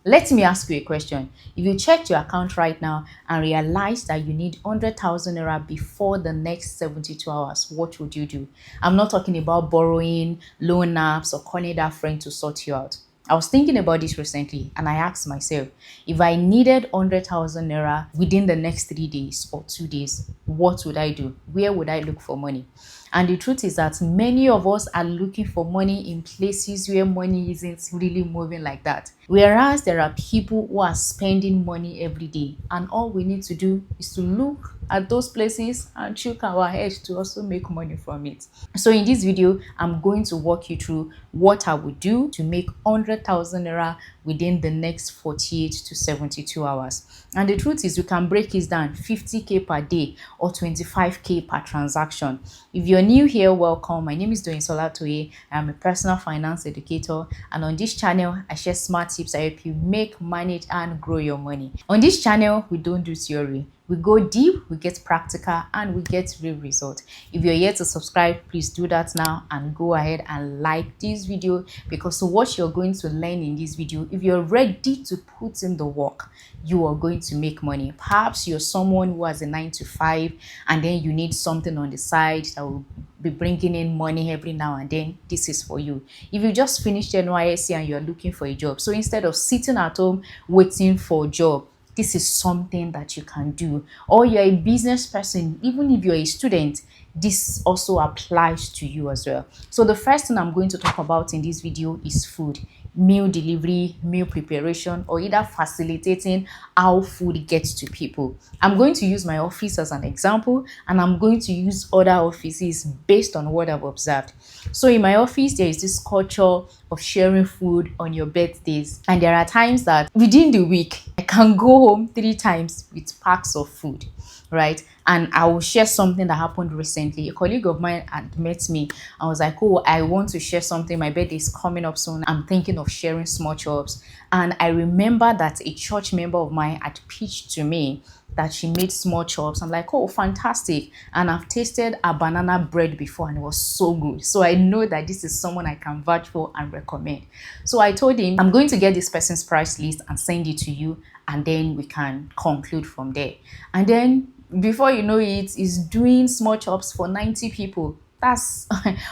Let me ask you a question. If you checked your account right now and realized that you need 100,000 naira before the next 72 hours, what would you do? I'm not talking about borrowing, loan apps, or calling that friend to sort you out. I was thinking about this recently and I asked myself, if I needed 100,000 naira within the next 3 days or 2 days, what would I do? Where would I look for money? And the truth is that many of us are looking for money in places where money isn't really moving like that. Whereas there are people who are spending money every day, and all we need to do is to look at those places and choke our head to also make money from it. So in this video, I'm going to walk you through what I would do to make 100,000 naira within the next 48 to 72 hours. And the truth is, we can break it down 50k per day or 25k per transaction. If you're new here, welcome. My name is Doinsola Toye. I'm a personal finance educator, and on this channel, I share smart tips that help you make, manage, and grow your money. On this channel, we don't do theory. We go deep, we get practical, and we get real results. If you're yet to subscribe, please do that now and go ahead and like this video, because what you're going to learn in this video, if you're ready to put in the work, you are going to make money. Perhaps you're someone who has a 9 to 5 and then you need something on the side that will be bringing in money every now and then. This is for you. If you just finished NYSC and you're looking for a job, so instead of sitting at home waiting for a job, this is something that you can do. Or you're a business person, even if you're a student, this also applies to you as well. So the first thing I'm going to talk about in this video is food. Meal delivery, meal preparation, or either facilitating how food gets to people. I'm going to use my office as an example, and I'm going to use other offices based on what I've observed. So in my office, there is this culture of sharing food on your birthdays, and there are times that within the week I can go home 3 times with packs of food, right? And I will share something that happened recently. A colleague of mine had met me and was like, oh, I want to share something. My birthday is coming up soon. I'm thinking of sharing small chops. And I remember that a church member of mine had pitched to me that she made small chops. I'm like, oh, fantastic. And I've tasted a banana bread before and it was so good. So I know that this is someone I can vouch for and recommend. So I told him, I'm going to get this person's price list and send it to you, and then we can conclude from there. And then before you know it, is doing small chops for 90 people. That's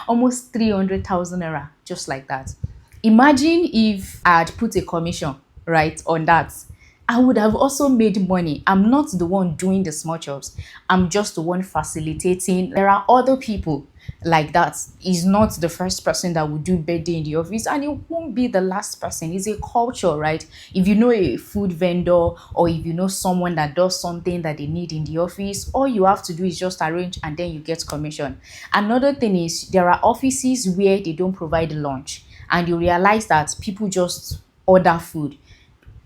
almost 300,000 naira, just like that. Imagine if I had put a commission, right, on that. I would have also made money. I'm not the one doing the small chops. I'm just the one facilitating. There are other people like that. He's not the first person that would do birthday in the office, and it won't be the last person. It's a culture, right? If you know a food vendor, or if you know someone that does something that they need in the office, all you have to do is just arrange and then you get commission. Another thing is, there are offices where they don't provide lunch, and you realize that people just order food.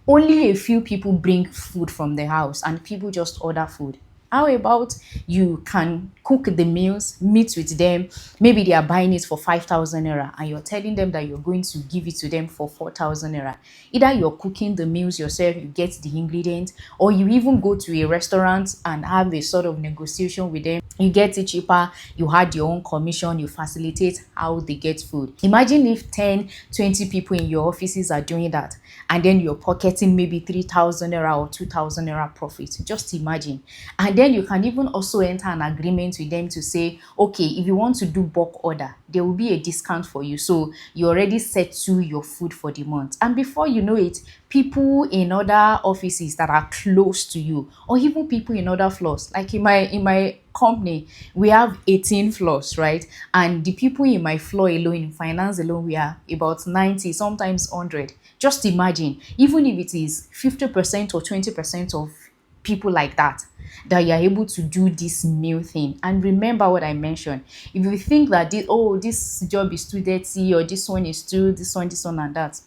Only a few people bring food from the house and people just order food. How about you can cook the meals, meet with them, maybe they are buying it for 5,000 naira and you're telling them that you're going to give it to them for 4,000 naira. Either you're cooking the meals yourself, you get the ingredients, or you even go to a restaurant and have a sort of negotiation with them. You get it cheaper, you had your own commission, you facilitate how they get food. Imagine if 10, 20 people in your offices are doing that, and then you're pocketing maybe 3,000 naira or 2,000 naira profit. Just imagine. And then you can even also enter an agreement with them to say, okay, if you want to do bulk order, there will be a discount for you. So you already set to your food for the month. And before you know it, people in other offices that are close to you, or even people in other floors, like in my company, we have 18 floors, right? And the people in my floor alone, in finance alone, we are about 90, sometimes 100. Just imagine, even if it is 50% or 20% of people like that you're able to do this meal thing. And remember what I mentioned. If you think that this job is too dirty, or this one is too this one and that,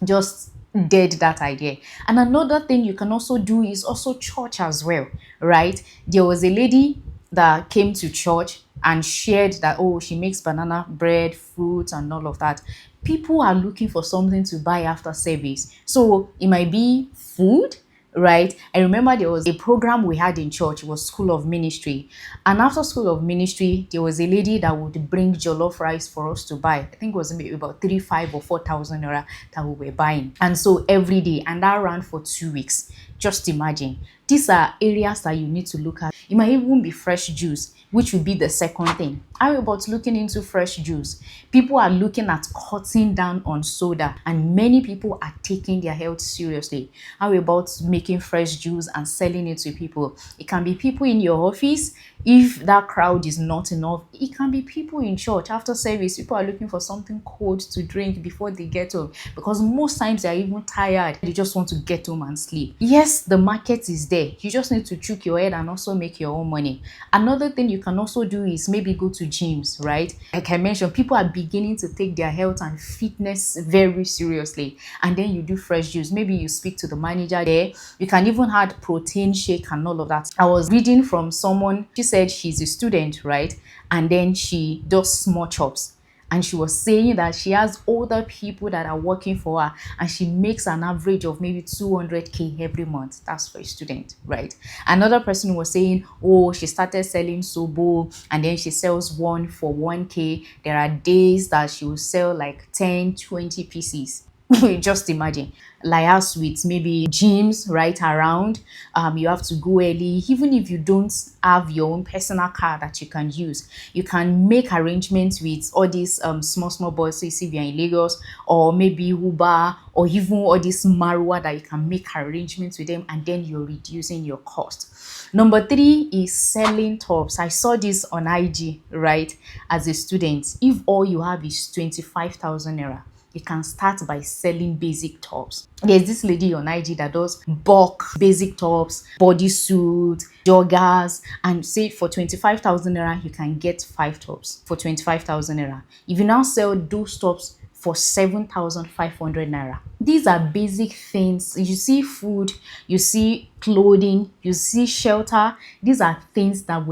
just dead that idea. And another thing you can also do is also church as well, right? There was a lady that came to church and shared that, oh, she makes banana bread, fruits, and all of that. People are looking for something to buy after service. So it might be food, right? I remember there was a program we had in church. It was School of Ministry. And after School of Ministry, there was a lady that would bring jollof rice for us to buy. I think it was maybe about 3, 5 or 4,000 naira that we were buying. And so every day, and that ran for 2 weeks. Just imagine. These are areas that you need to look at. It might even be fresh juice, which would be the second thing. How about looking into fresh juice? People are looking at cutting down on soda, and many people are taking their health seriously. How about making fresh juice and selling it to people? It can be people in your office. If that crowd is not enough, it can be people in church after service. People are looking for something cold to drink before they get home, because most times they are even tired. They just want to get home and sleep. Yes, the market is there. You just need to chook your head and also make your own money. Another thing you can also do is maybe go to gyms, right? Like I mentioned, people are beginning to take their health and fitness very seriously. And then you do fresh juice. Maybe you speak to the manager there. You can even add protein shake and all of that. I was reading from someone. She said she's a student, right? And then she does small chops. And she was saying that she has older people that are working for her, and she makes an average of maybe 200K every month. That's for a student, right? Another person was saying, oh, she started selling sobo, and then she sells one for 1K. There are days that she will sell like 10, 20 pieces. Just imagine. Like us with maybe gyms right around, you have to go early. Even if you don't have your own personal car that you can use, you can make arrangements with all these small boys. So you see, if you're in Lagos, or maybe Uber, or even all this Marwa, that you can make arrangements with them, and then you're reducing your cost. Number 3 is selling tops. I saw this on IG, right? As a student, if all you have is 25,000 naira, you can start by selling basic tops. There's this lady on IG that does bulk basic tops, bodysuit, joggers, and say for 25,000 naira, you can get 5 tops for 25,000 naira. If you now sell those tops for 7,500 naira. These are basic things. You see food, you see clothing, you see shelter. These are things that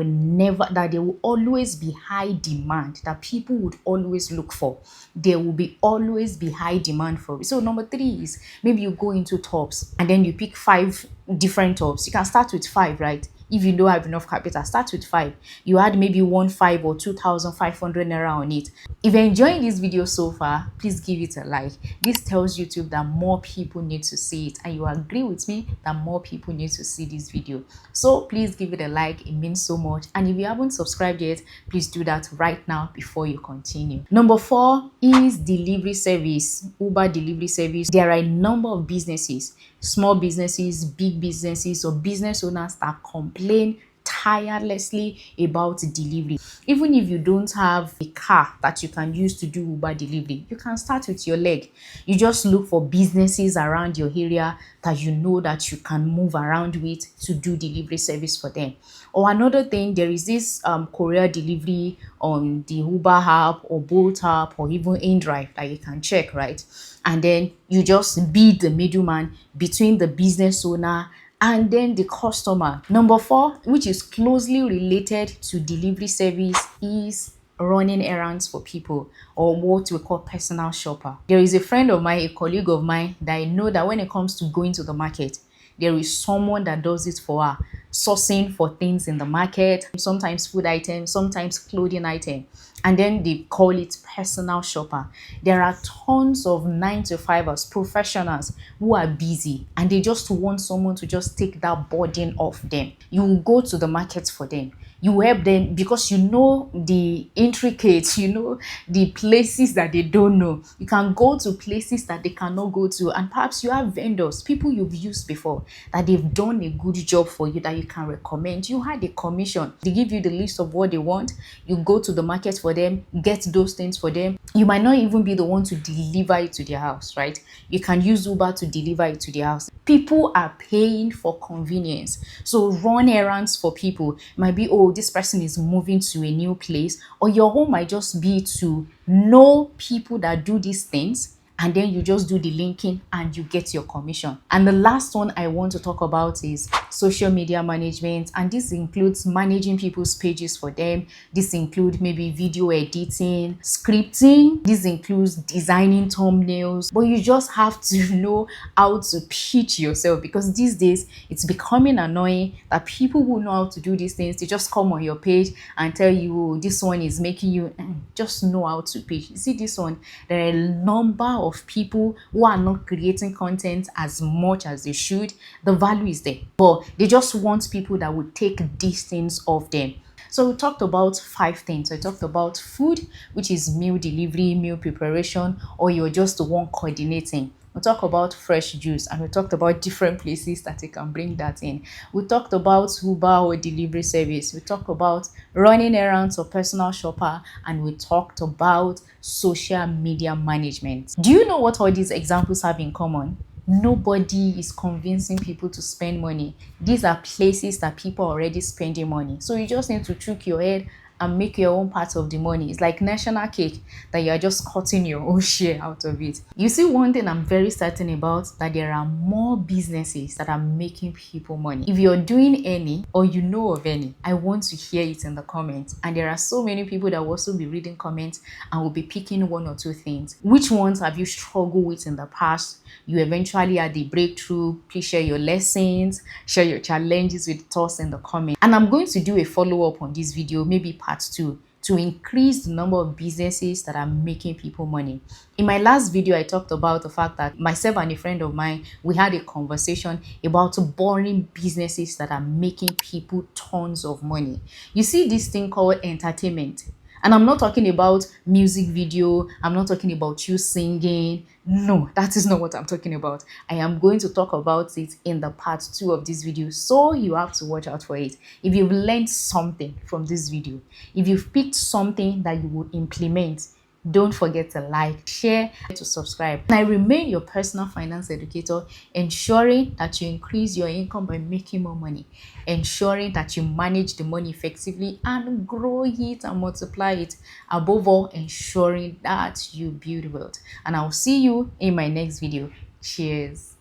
they will always be high demand, that people would always look for. There will be always be high demand for it. So number 3 is maybe you go into tops and then you pick 5 different tops. You can start with 5, right? If you don't have enough capital, start with 5. You add maybe 1,500 or 2,500 naira on it. If you're enjoying this video so far, please give it a like. This tells YouTube that more people need to see it, and you agree with me that more people need to see this video. So please give it a like. It means so much. And if you haven't subscribed yet, please do that right now before you continue. Number 4 is delivery service, Uber delivery service. There are a number of businesses, small businesses, big businesses, or business owners that complain tirelessly about delivery. Even if you don't have a car that you can use to do Uber delivery, you can start with your leg. You just look for businesses around your area that you know that you can move around with to do delivery service for them. Or another thing, there is this courier delivery on the Uber app or Bolt app or even InDrive that you can check, right? And then you just be the middleman between the business owner and then the customer. Number 4, which is closely related to delivery service, is running errands for people, or what we call personal shopper. There is a friend of mine, a colleague of mine, that I know that when it comes to going to the market, there is someone that does it for her, sourcing for things in the market, sometimes food items, sometimes clothing items, and then they call it personal shopper. There are tons of 9-to-5ers, professionals who are busy, and they just want someone to just take that burden off them. You will go to the market for them. You help them because you know the intricates, you know the places that they don't know. You can go to places that they cannot go to, and perhaps you have vendors, people you've used before, that they've done a good job for you that you can recommend. You had a commission. They give you the list of what they want. You go to the market for them, get those things for them. You might not even be the one to deliver it to their house, right? You can use Uber to deliver it to their house. People are paying for convenience. So run errands for people. It might be, oh, this person is moving to a new place, or your home might just be to know people that do these things and then you just do the linking and you get your commission. And the last one I want to talk about is social media management, and this includes managing people's pages for them. This includes maybe video editing, scripting. This includes designing thumbnails, but you just have to know how to pitch yourself, because these days it's becoming annoying that people who know how to do these things, they just come on your page and tell you, oh, this one is making you just know how to pitch. You see this one, there are a number of people who are not creating content as much as they should. The value is there, but they just want people that would take these things off them. So we talked about 5 things. I talked about food, which is meal delivery, meal preparation, or you're just the one coordinating. We talked about fresh juice, and we talked about different places that you can bring that in. We talked about Uber or delivery service. We talked about running errands or personal shopper, and we talked about social media management. Do you know what all these examples have in common? Nobody is convincing people to spend money. These are places that people are already spending money. So you just need to trick your head and make your own part of the money. It's like national cake that you're just cutting your own share out of it. You see, one thing I'm very certain about, that there are more businesses that are making people money. If you're doing any, or you know of any, I want to hear it in the comments. And there are so many people that will also be reading comments and will be picking 1 or 2 things. Which ones have you struggled with in the past? You eventually had the breakthrough. Please share your lessons, share your challenges with us in the comments. And I'm going to do a follow-up on this video, maybe part 2, to increase the number of businesses that are making people money. In my last video, I talked about the fact that myself and a friend of mine, we had a conversation about boring businesses that are making people tons of money. You see this thing called entertainment. And I'm not talking about music video. I'm not talking about you singing. No, that is not what I'm talking about. I am going to talk about it in the part 2 of this video. So you have to watch out for it. If you've learned something from this video, if you've picked something that you would implement, don't forget to like, share, to subscribe. And I remain your personal finance educator, ensuring that you increase your income by making more money, ensuring that you manage the money effectively and grow it and multiply it. Above all, ensuring that you build wealth. And I'll see you in my next video. Cheers.